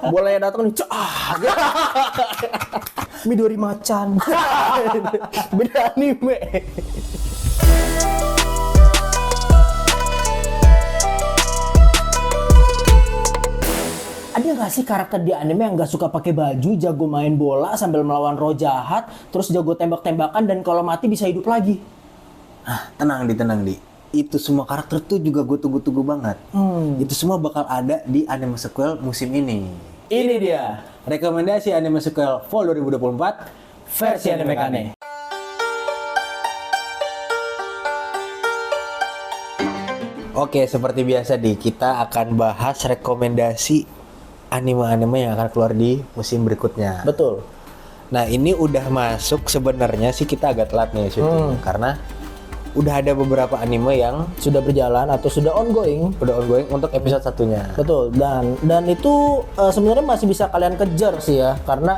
bolanya datang nih, Midori Macan. Beda anime. Ada nggak sih karakter di anime yang nggak suka pakai baju, jago main bola sambil melawan roh jahat, terus jago tembak-tembakan dan kalau mati bisa hidup lagi? Tenang di. Itu semua karakter tuh juga gue tunggu-tunggu banget. Itu semua bakal ada di anime sequel musim ini. Ini dia Rekomendasi anime sequel Fall 2024 versi anime Kane. Oke, seperti biasa kita akan bahas rekomendasi anime-anime yang akan keluar di musim berikutnya. Betul. Nah, ini udah masuk sebenarnya sih kita agak telat nih syuting karena udah ada beberapa anime yang Sudah berjalan atau sudah ongoing. untuk episode satunya. Betul. Dan itu sebenarnya masih bisa kalian kejar sih ya, karena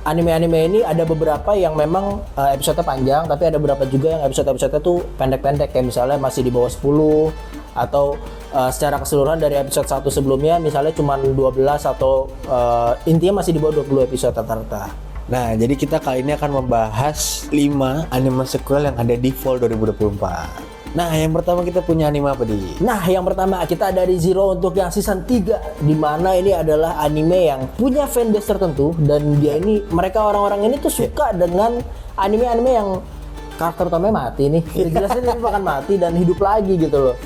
anime-anime ini ada beberapa yang memang episode panjang, tapi ada beberapa juga yang episode-episode tuh pendek-pendek, kayak misalnya masih di bawah 10 atau secara keseluruhan dari episode 1 sebelumnya misalnya cuma 12 atau intinya masih di bawah 20 episode rata-rata. Nah, jadi kita kali ini akan membahas 5 anime sequel yang ada di Fall 2024. Nah, yang pertama kita punya anime apa, Di? Nah, yang pertama kita ada Re:Zero untuk yang season 3, di mana ini adalah anime yang punya fanbase tertentu dan mereka orang-orang ini tuh suka dengan anime-anime yang karakter utamanya mati nih. Jelasnya dia bahkan mati dan hidup lagi gitu loh.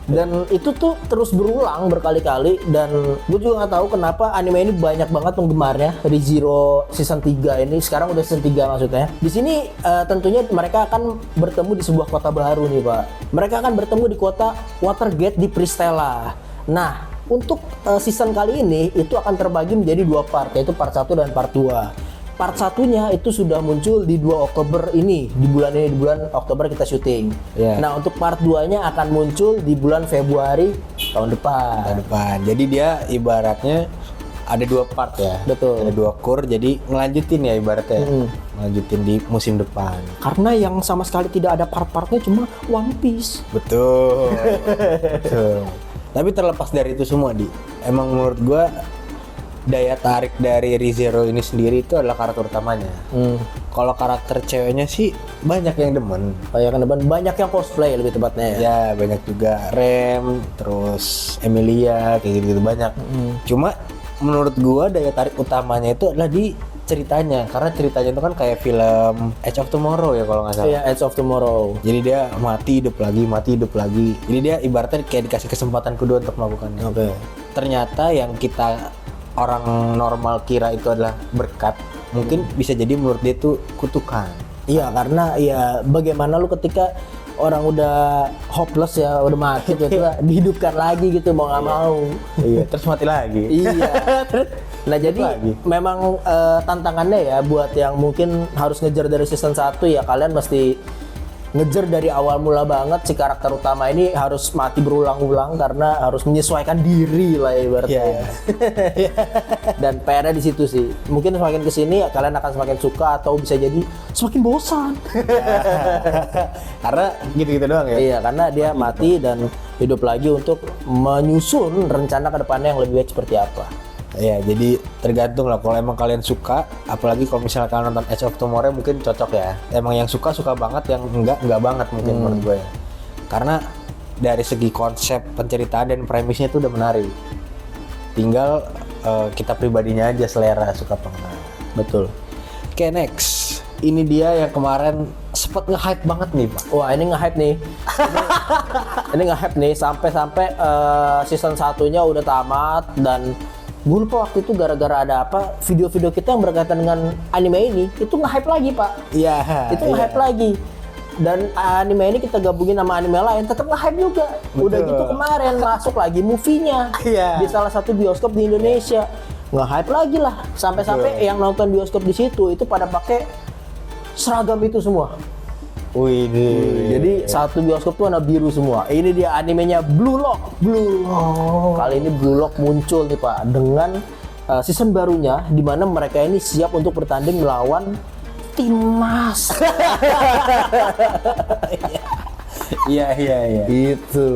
Dan itu tuh terus berulang berkali-kali dan gue juga nggak tahu kenapa anime ini banyak banget penggemarnya. Re:Zero season 3 ini sekarang udah season 3 maksudnya. Di sini tentunya mereka akan bertemu di sebuah kota baru nih, Pak. Mereka akan bertemu di kota Watergate di Pristella. Nah, untuk season kali ini itu akan terbagi menjadi 2 part, yaitu part 1 dan part 2. Part satunya itu sudah muncul di 2 Oktober ini, di bulan Oktober kita syuting. Yeah. Nah, untuk part 2-nya akan muncul di bulan Februari tahun depan. Jadi dia ibaratnya ada 2 part ya. Betul. Ada 2 core, jadi ngelanjutin ya ibaratnya. Ngelanjutin di musim depan. Karena yang sama sekali tidak ada part-partnya cuma One Piece. Betul. Betul. Tapi terlepas dari itu semua, Di, emang menurut gua daya tarik dari Re:Zero ini sendiri itu adalah karakter utamanya. Kalau karakter ceweknya sih banyak yang demen. Banyak yang cosplay lebih tepatnya ya. Ya, banyak juga Rem, terus Emilia, kayak gitu banyak. Cuma menurut gua daya tarik utamanya itu adalah di ceritanya, karena ceritanya itu kan kayak film Edge of Tomorrow ya kalau nggak salah. Iya, Edge of Tomorrow. Jadi dia mati hidup lagi. Jadi dia ibaratnya kayak dikasih kesempatan kedua untuk melakukannya. Oke. Ternyata yang kita orang normal kira itu adalah berkat, mungkin bisa jadi menurut dia itu kutukan. Iya, karena ya bagaimana lu ketika orang udah hopeless ya, udah mati tiba-tiba dihidupkan lagi gitu mau nggak mau. Iya, terus mati lagi. Iya. Nah, jadi memang tantangannya ya buat yang mungkin harus ngejar dari season 1 ya, kalian mesti ngejar dari awal mula banget. Si karakter utama ini harus mati berulang-ulang karena harus menyesuaikan diri lah ibaratnya. Dan PR-nya di situ sih. Mungkin semakin kesini kalian akan semakin suka atau bisa jadi semakin bosan. Karena gitu-gitu doang ya. Iya, karena dia mati dan hidup lagi untuk menyusun rencana ke depannya yang lebih baik seperti apa. Ya, jadi tergantung lah. Kalau emang kalian suka, apalagi kalau misalnya kalian nonton Edge of Tomorrow mungkin cocok ya. Emang yang suka banget, yang enggak banget mungkin menurut gue ya. Karena dari segi konsep penceritaan dan premisnya itu udah menarik. Tinggal kita pribadinya aja selera suka apa enggak. Betul. Oke, next. Ini dia yang kemarin sempat nge-hype banget nih, Pak. Wah, ini nge-hype nih. Ini nge-hype nih sampai season 1-nya udah tamat dan gue lupa waktu itu gara-gara ada apa, video-video kita yang berkaitan dengan anime ini itu nge-hype lagi, Pak. Iya. Itu nge-hype lagi. Dan anime ini kita gabungin sama anime lain tetap nge-hype juga. Udah gitu kemarin masuk lagi movie-nya di salah satu bioskop di Indonesia. Nge-hype lagi lah. Sampai-sampai yang nonton bioskop di situ itu pada pakai seragam itu semua. Wih, jadi satu bioskop tuh warna biru semua. Ini dia animenya Blue Lock. Kali ini Blue Lock muncul nih, Pak, dengan season barunya di mana mereka ini siap untuk bertanding melawan Timnas. Iya. Itu.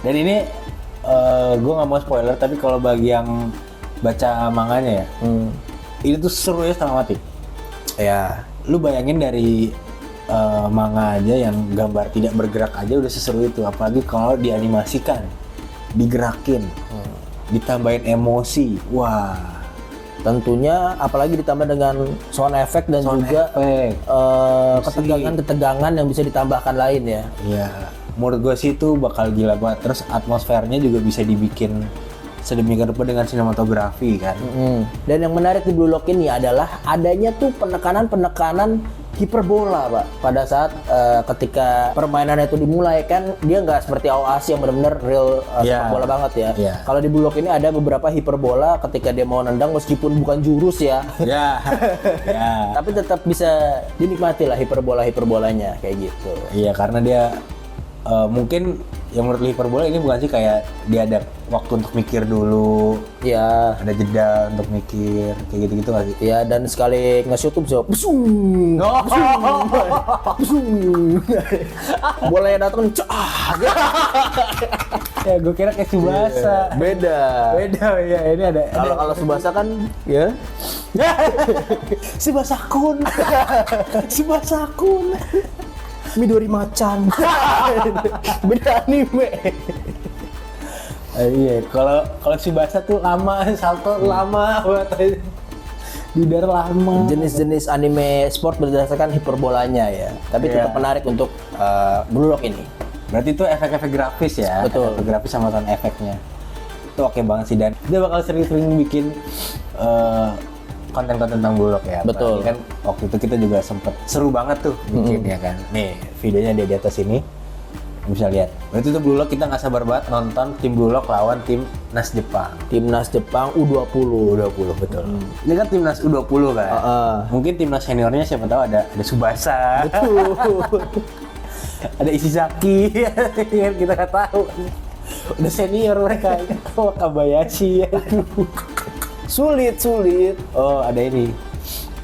Dan ini gue nggak mau spoiler, tapi kalau bagi yang baca manganya ya. Ini tuh seru ya setengah mati. Ya, lu bayangin dari manga aja yang gambar tidak bergerak aja udah seseru itu, apalagi kalau dianimasikan, digerakin, ditambahin emosi. Wah, tentunya apalagi ditambah dengan sound effect dan juga ketegangan yang bisa ditambahkan lain ya. Iya, menurut gue sih itu bakal gila banget. Terus atmosfernya juga bisa dibikin sedemikian rupa dengan sinematografi kan. Dan yang menarik di Blue Lock ini adalah adanya tuh penekanan hiperbola, Pak. Pada saat ketika permainannya itu dimulai kan dia nggak seperti AOASI yang benar-benar real sepak bola banget ya. Kalau di Blue Lock ini ada beberapa hiperbola ketika dia mau nendang meskipun bukan jurus ya. Tapi tetap bisa dinikmati lah hiperbolanya kayak gitu. Iya, karena dia mungkin yang menurut hiperbola ini bukan sih kayak dia ada waktu untuk mikir dulu. Iya. Ada jeda untuk mikir kayak gitu-gitu nggak sih? Iya, dan sekali nge-shoot tuh bisa busung. Bolanya datang Ya gue kira kayak Tsubasa. Beda Ya, ini ada. Kalau Tsubasa kan ya Tsubasa kun. Midori Macan. Beda anime. Iya, kalau Tsubasa tuh lama, salto lama banget. Dudar lama. Jenis-jenis anime sport berdasarkan hiperbolanya ya. Tapi tetap menarik untuk Blue Lock ini. Berarti itu efek-efek grafis ya. Betul. Efek grafis sama sound efeknya. Itu oke banget sih, dan dia bakal sering-sering bikin konten-konten tentang Blue Lock ya. Betul. Apalagi kan waktu itu kita juga sempet seru banget tuh bikin ya kan. Nih, videonya dia di atas ini. Bisa lihat. Berarti itu Blue Lock kita nggak sabar banget nonton tim Blue Lock lawan timnas Jepang. Timnas Jepang U20. Betul. Ini kan timnas U20 kan. Mungkin timnas seniornya siapa tahu ada Tsubasa. Betul. Ada Ishizaki. Kita nggak tahu. Udah senior mereka. Wakabayashi. Sulit. Oh, ada ini.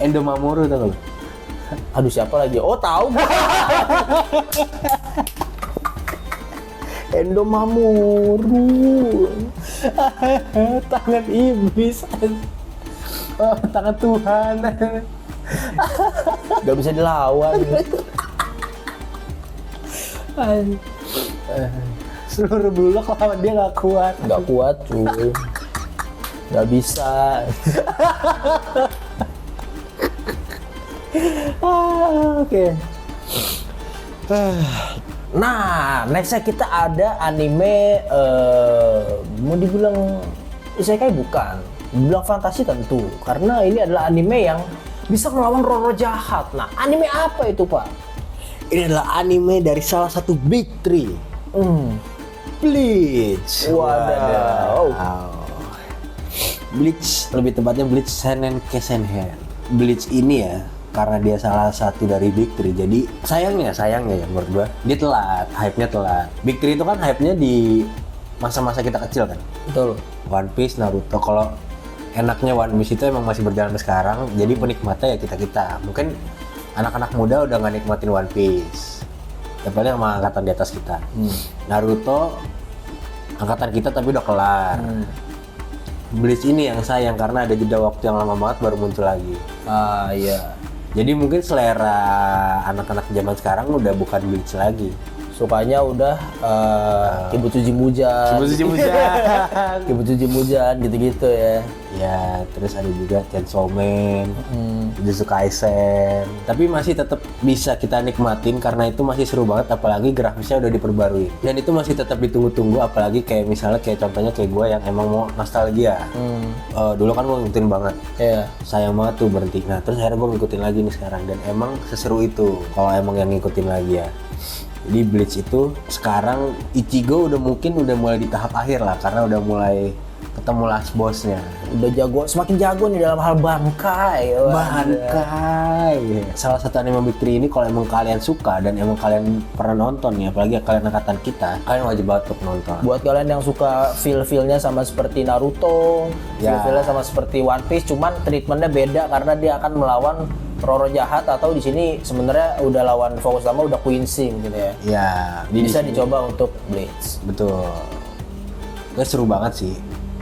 Endo Mamoru tau gak? Aduh, siapa lagi? Oh, tahu. Endo Mamoru. Tangan iblis. Oh, tangan Tuhan. Gak bisa dilawan. Seluruh Blue Lock lawan dia gak kuat. Gak kuat cuy. Gak bisa. Oke. Nah, nextnya kita ada anime mau dibilang isekai bukan, dibilang fantasi tentu, karena ini adalah anime yang bisa melawan roh-roh jahat. Nah, anime apa itu, Pak? Ini adalah anime dari salah satu Big Three. Bleach. Wadaw. Bleach, lebih tepatnya Bleach Seinen Kesenhen. Bleach ini ya, karena dia salah satu dari Big Three, jadi sayangnya ya menurut gua, dia telat, hype-nya telat. Big Three itu kan hype-nya di masa-masa kita kecil kan. Betul. One Piece, Naruto. Kalau enaknya One Piece itu emang masih berjalan sampai sekarang, jadi penikmatnya ya kita-kita. Mungkin anak-anak muda udah nggak nikmatin One Piece. Ya paling sama angkatan di atas kita. Naruto, angkatan kita tapi udah kelar. Bleach ini yang sayang karena ada jeda waktu yang lama banget baru muncul lagi. Iya. Jadi mungkin selera anak-anak zaman sekarang udah bukan Bleach lagi. Sukanya udah Kibutsuji Mujan. Kibutsuji Mujan gitu-gitu ya. Ya, terus ada juga Chainsaw Man, Jujutsu Kaisen. Tapi masih tetap bisa kita nikmatin karena itu masih seru banget, apalagi grafisnya udah diperbarui. Dan itu masih tetap ditunggu-tunggu, apalagi kayak misalnya kayak contohnya kayak gue yang emang mau nostalgia. Dulu kan gue ngikutin banget. Iya. Sayang banget tuh berhenti. Nah, terus akhirnya gue ngikutin lagi nih sekarang, dan emang seseru itu kalau emang yang ngikutin lagi ya. Jadi Bleach itu sekarang Ichigo udah mulai di tahap akhir lah, karena udah mulai ketemu last bossnya. Udah jago, semakin jago nih dalam hal bangkai. Salah satu anime Big Three ini kalau emang kalian suka dan emang kalian pernah nonton nih, apalagi kalian angkatan kita, kalian wajib banget untuk nonton. Buat kalian yang suka feel-feelnya sama seperti Naruto, feel-feelnya sama seperti One Piece, cuman treatmentnya beda karena dia akan melawan roh jahat, atau di sini sebenarnya udah lawan fokus sama udah Quincy gitu ya. Ya, bisa dicoba untuk Bleach. Betul. Itu seru banget sih.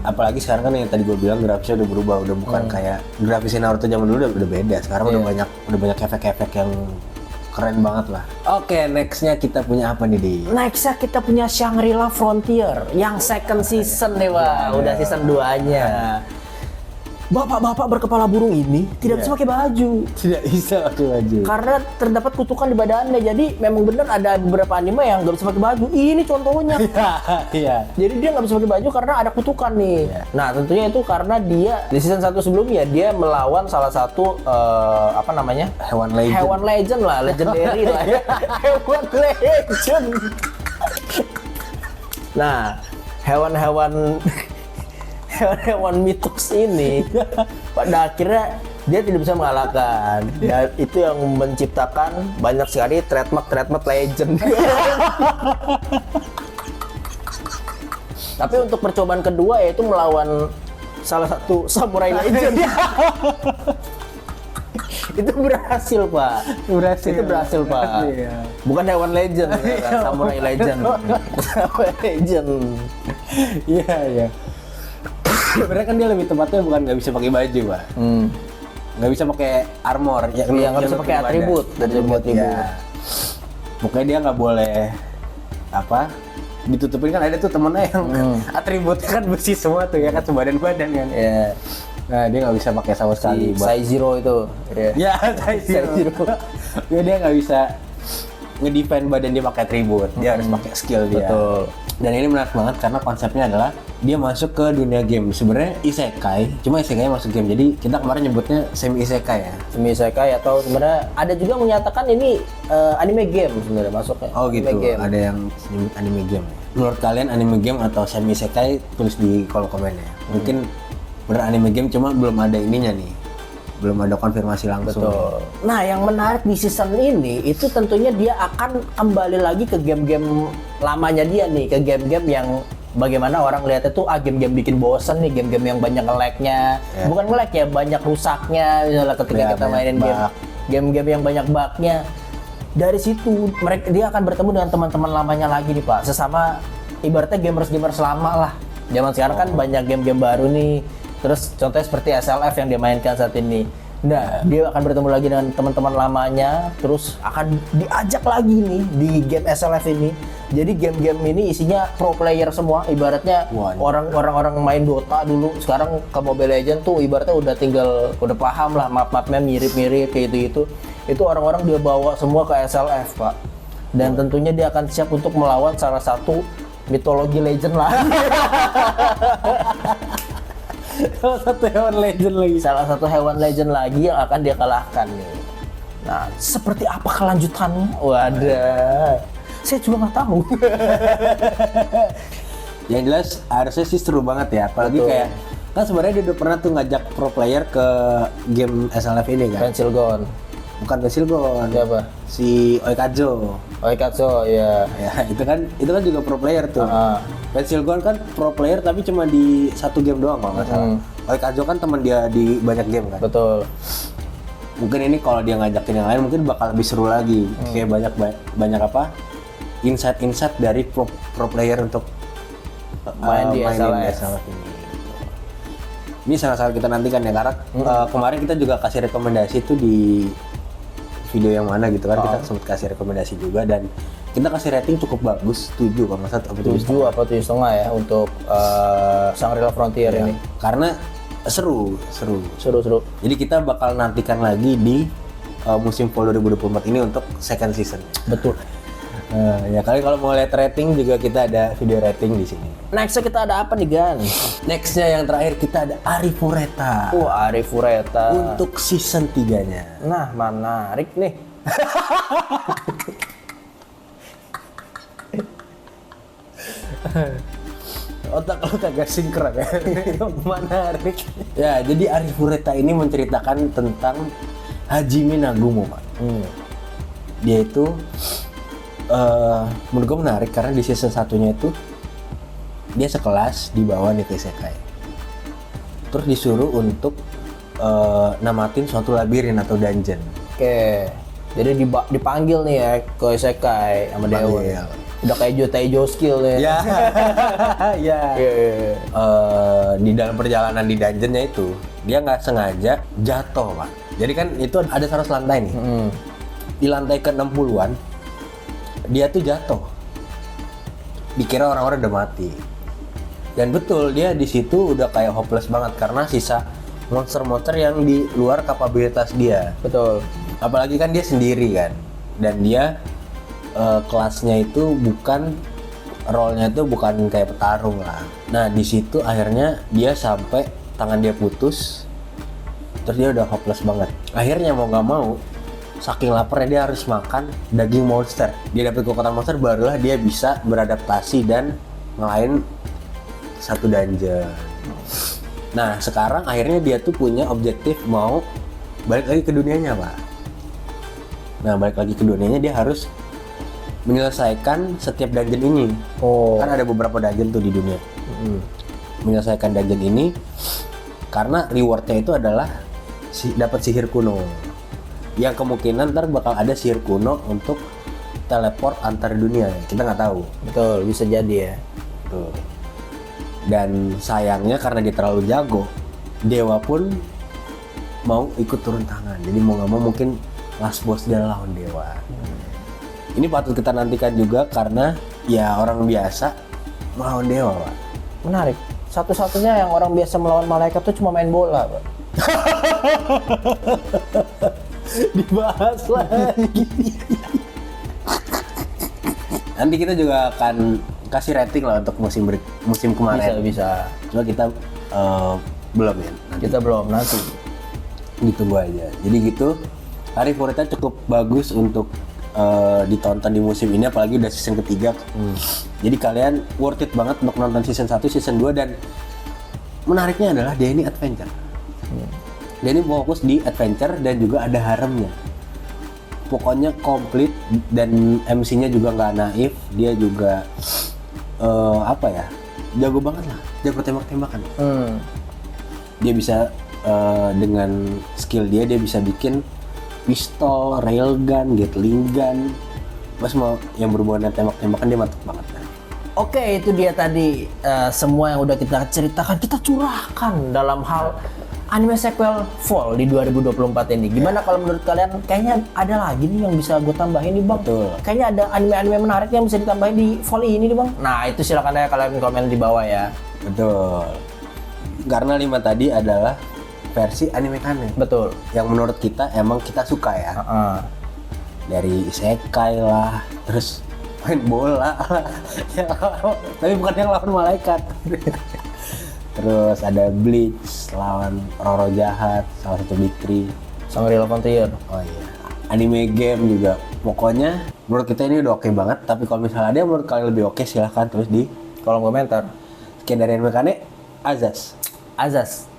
apalagi sekarang kan yang tadi gue bilang grafisnya udah berubah, udah bukan kayak grafisnya Naruto zaman dulu udah beda. Sekarang udah banyak efek-efek yang keren banget lah. Oke, nextnya kita punya apa nih, Di? Nextnya kita punya Shangri-La Frontier yang second season nih, Pak. Udah season 2-nya. Bapak-bapak berkepala burung ini tidak bisa pakai baju. Tidak bisa pakai baju. Karena terdapat kutukan di badannya. Jadi memang benar ada beberapa anime yang nggak bisa pakai baju. Ini contohnya. Iya. Jadi dia nggak bisa pakai baju karena ada kutukan nih. Nah tentunya itu karena dia di season 1 sebelumnya dia melawan salah satu apa namanya? Hewan legend. Hewan legend lah, legendary lah ya. Hewan legend. Nah, hewan-hewan mitos ini pada akhirnya dia tidak bisa mengalahkan, dan itu yang menciptakan banyak sekali trademark legend. Tapi untuk percobaan kedua yaitu melawan salah satu samurai legend. Itu berhasil, Pak. Itu berhasil, Pak. Bukan hewan legend, ya, samurai legend. Samurai legend. Iya. Sebenarnya kan dia lebih tepatnya bukan nggak bisa pakai baju, Pak. Nggak bisa pakai armor. Iya, nggak bisa pakai atribut. Ya. Pokoknya dia nggak boleh ditutupin, kan ada tuh temennya yang atributnya kan besi semua tuh ya kan, sebadan-badan kan. Iya. Nah, dia nggak bisa pakai sama sekali. Sai Zero itu. Ya, Sai Zero. Dia nggak bisa ngedefend badan dia pakai atribut. Dia harus pakai skill dia. Betul. Dan ini menarik banget karena konsepnya adalah dia masuk ke dunia game. Sebenarnya isekai, cuma isekai masuk game. Jadi kita kemarin nyebutnya semi isekai ya. Semi isekai atau sebenarnya ada juga menyatakan ini anime game sebenarnya masuknya. Oh gitu. Anime game. Ada yang nyebut anime game. Menurut kalian anime game atau semi isekai, tulis di kolom komen ya. Mungkin bener anime game cuma belum ada ininya nih. Belum ada konfirmasi langsung. Betul. Nah, yang menarik di season ini itu tentunya dia akan kembali lagi ke game-game lamanya dia nih, ke game-game yang bagaimana orang lihat itu game-game bikin bosen nih, game-game yang banyak nge-lag-nya. Bukan nge-lag ya, banyak rusaknya misalnya ketika kita mainin game-game yang banyak bug-nya. Dari situ dia akan bertemu dengan teman-teman lamanya lagi nih, Pak. Sesama ibaratnya gamers-gamers lama lah. Zaman sekarang kan banyak game-game baru nih. Terus contohnya seperti SLF yang dia mainkan saat ini. Nah, dia akan bertemu lagi dengan teman-teman lamanya, terus akan diajak lagi nih di game SLF ini. Jadi game-game ini isinya pro player semua, ibaratnya orang-orang main Dota dulu, sekarang ke Mobile Legends tuh ibaratnya udah paham lah map-mapnya mirip-mirip kayak gitu. Itu orang-orang dia bawa semua ke SLF, Pak. Dan tentunya dia akan siap untuk melawan salah satu mitologi legend lah. Salah satu hewan legend lagi yang akan dia kalahkan nih. Nah, seperti apa kelanjutannya? Wadah, saya juga nggak tahu. Yang jelas harusnya sih seru banget ya, apalagi kayak kan sebenarnya dia udah pernah tuh ngajak pro player ke game SLF ini kan. Pencil Gun. Bukan Pencil Gun. Siapa? Si Oikazo. Oikazo, ya. Ya, itu kan juga pro player tuh. Pencil Gun kan pro player tapi cuma di satu game doang kalau nggak salah. Oikazo kan teman dia di banyak game kan. Betul. Mungkin ini kalau dia ngajakin yang lain mungkin bakal lebih seru lagi. Kayak banyak insight dari pro player untuk main di SLF ini. Ini sangat-sangat kita nantikan ya, karena kemarin kita juga kasih rekomendasi tuh di video yang mana gitu kan, kita sempat kasih rekomendasi juga dan kita kasih rating cukup bagus, 7 kalau nggak salah, 7 apa 7,5 ya untuk Shangri-La Frontier ini. Karena seru. Jadi kita bakal nantikan lagi di musim fall 2024 ini untuk second season. Betul. Ya kali kalau mau lihat rating juga kita ada video rating di sini. Nextnya kita ada apa nih, Gan? Nextnya yang terakhir kita ada Arifureta. Arifureta. Untuk season 3-nya. Nah, menarik nih. Otak lo kagak sinkron ya. Menarik. Ya, jadi Arifureta ini menceritakan tentang Hajime Nagumo, Pak. Dia itu menurut gue menarik karena di season 1-nya itu dia sekelas dibawa nih ke isekai. Terus disuruh untuk namatin suatu labirin atau dungeon. Oke. Jadi dipanggil nih ya ke isekai sama Dewa. Udah kayak Jotaijo skill ya. Ya, ya. Iya. Di dalam perjalanan di dungeonnya itu dia nggak sengaja jatuh pak. Jadi kan itu ada 100 lantai nih. Di lantai ke 60-an dia tuh jatuh. Dikira orang-orang udah mati. Dan betul dia di situ udah kayak hopeless banget karena sisa monster-monster yang di luar kapabilitas dia. Betul. Apalagi kan dia sendiri kan. Dan dia kelasnya itu bukan role-nya itu bukan kayak petarung lah. Nah di situ akhirnya dia sampai tangan dia putus, terus dia udah hopeless banget. Akhirnya mau nggak mau, saking laparnya dia harus makan daging monster. Dia dapat kekuatan monster, barulah dia bisa beradaptasi dan ngelain satu dungeon. Nah sekarang akhirnya dia tuh punya objektif mau balik lagi ke dunianya pak. Nah balik lagi ke dunianya dia harus menyelesaikan setiap dungeon ini. Kan ada beberapa dungeon tuh di dunia. Menyelesaikan dungeon ini karena rewardnya itu adalah dapat sihir kuno. Yang kemungkinan ntar bakal ada sihir kuno untuk teleport antar dunia. Kita nggak tahu. Betul, bisa jadi ya. Tuh. Dan sayangnya karena dia terlalu jago, dewa pun mau ikut turun tangan. Jadi mau nggak mau mungkin last boss dia lawan dewa. Ini patut kita nantikan juga karena ya orang biasa melawan dewa, Pak. Menarik. Satu-satunya yang orang biasa melawan malaikat tuh cuma main bola, Pak. Dibahas lagi. Nanti kita juga akan kasih rating lah untuk musim kemarin. Bisa. Cuma kita belum ya. Nanti. Kita belum, nanti. Ditunggu aja. Jadi gitu, Hari Furita cukup bagus untuk ditonton di musim ini, apalagi udah season ketiga. Jadi kalian worth it banget untuk nonton season 1, season 2, dan menariknya adalah dia ini adventure. Dia ini fokus di adventure dan juga ada haremnya. Pokoknya komplit, dan MC-nya juga nggak naif. Dia juga jago banget lah, jago tembak-tembakan. Dia bisa dengan skill dia bisa bikin pistol, railgun, gatling gun, mas mau yang berhubungan dengan tembak-tembakan dia mantap banget. Oke, itu dia tadi semua yang udah kita ceritakan, kita curahkan dalam hal anime sequel Fall di 2024 ini. Gimana kalau menurut kalian? Kayaknya ada lagi nih yang bisa gue tambahin nih bang. Betul. Kayaknya ada anime-anime menarik yang bisa ditambahin di Fall ini nih bang. Nah itu silakan aja kalian komen di bawah ya. Betul. Karena 5 tadi adalah versi anime kane. Betul. Yang menurut kita emang kita suka ya. Dari isekai lah, terus main bola lah. Tapi bukan yang lawan malaikat. Terus ada Bleach lawan Roro jahat, salah satu Big Three. Shangri-La Frontier. Oh iya. Anime game juga. Pokoknya menurut kita ini udah oke banget. Tapi kalau misalnya ada yang menurut kalian lebih oke, silahkan tulis di Kolom komentar. Sekian dari Anime Kane, Azaz. Azaz.